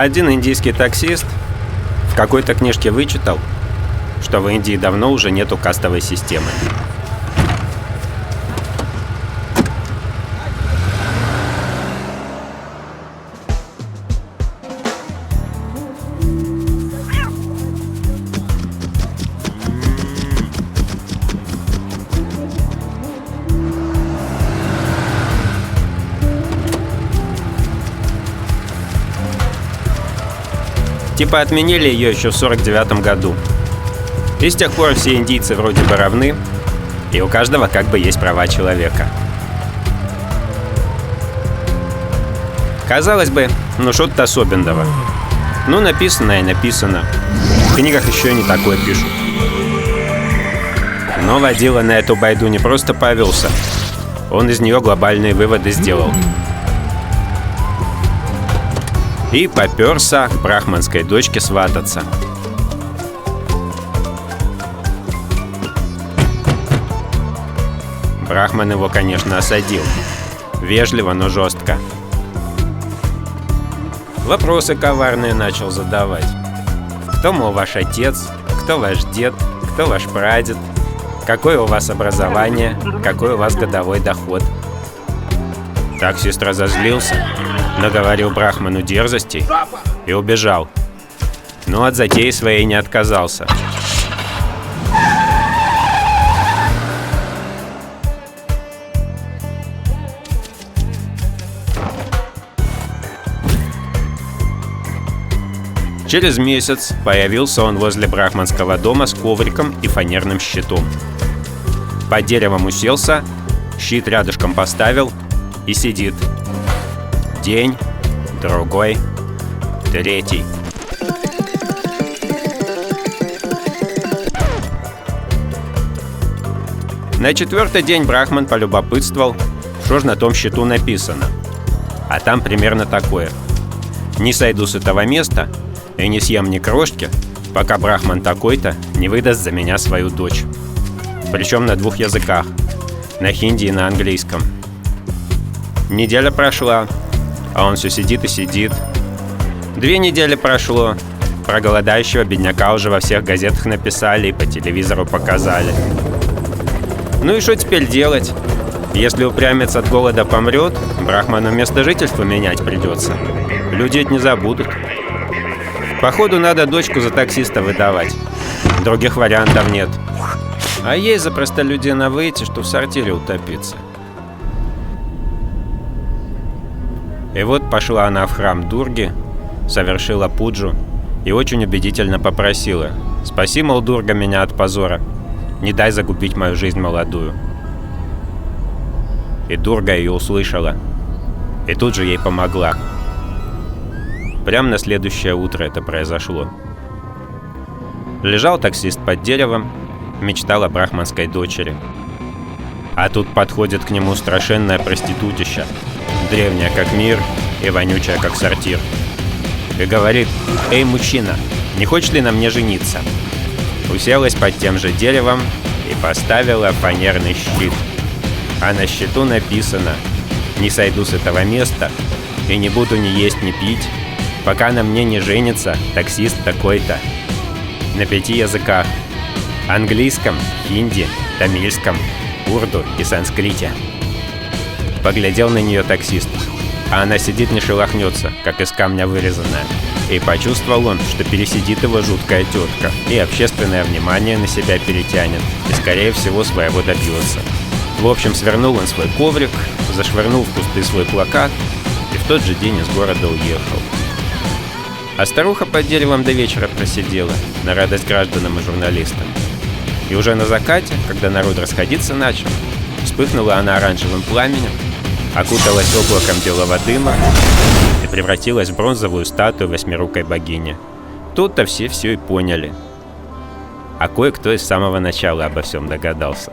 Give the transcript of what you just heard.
Один индийский таксист в какой-то книжке вычитал, что в Индии давно уже нету кастовой системы. Типа отменили ее еще в 49 году. И с тех пор все индийцы вроде бы равны, и у каждого как бы есть права человека. Казалось бы, ну что-то особенного. Ну написано и написано. В книгах еще не такое пишут. Но водила на эту байду не просто повелся, он из нее глобальные выводы сделал. И попёрся к брахманской дочке свататься. Брахман его, конечно, осадил. Вежливо, но жестко. Вопросы коварные начал задавать. Кто, мол, ваш отец? Кто ваш дед? Кто ваш прадед? Какое у вас образование? Какой у вас годовой доход? Таксист разозлился, наговорил брахману дерзостей и убежал. Но от затеи своей не отказался. Через месяц появился он возле брахманского дома с ковриком и фанерным щитом. Под деревом уселся, щит рядышком поставил и сидит. День, другой, третий. На четвертый день брахман полюбопытствовал, что ж на том щиту написано. А там примерно такое: не сойду с этого места и не съем ни крошки, пока брахман такой-то не выдаст за меня свою дочь. Причем на 2 языках, на хинди и на английском. Неделя прошла, а он все сидит и сидит. 2 недели прошло, про голодающего бедняка уже во всех газетах написали и по телевизору показали. Ну и что теперь делать? Если упрямец от голода помрет, брахману место жительства менять придется. Люди это не забудут. Походу надо дочку за таксиста выдавать. Других вариантов нет. А ей за простолюдина выйти, что в сортире утопиться. И вот пошла она в храм Дурги, совершила пуджу и очень убедительно попросила: «Спаси, мол, Дурга, меня от позора, не дай загубить мою жизнь молодую». И Дурга ее услышала, и тут же ей помогла. Прямо на следующее утро это произошло. Лежал таксист под деревом, мечтал о брахманской дочери. А тут подходит к нему страшенная проститутища, древняя как мир и вонючая как сортир. И говорит: «Эй, мужчина, не хочешь ли на мне жениться?» Уселась под тем же деревом и поставила фанерный щит. А на щиту написано: «Не сойду с этого места и не буду ни есть, ни пить, пока на мне не женится таксист такой-то». На 5 языках: английском, хинди, тамильском, урду и санскрите. Поглядел на нее таксист, а она сидит, не шелохнется, как из камня вырезанная. И почувствовал он, что пересидит его жуткая тетка, и общественное внимание на себя перетянет, и скорее всего своего добьется. В общем, свернул он свой коврик, зашвырнул в кусты свой плакат и в тот же день из города уехал. А старуха под деревом до вечера просидела, на радость гражданам и журналистам. И уже на закате, когда народ расходиться начал, вспыхнула она оранжевым пламенем, окуталась облаком белого дыма и превратилась в бронзовую статую восьмирукой богини. Тут-то все и поняли. А кое-кто и с самого начала обо всем догадался.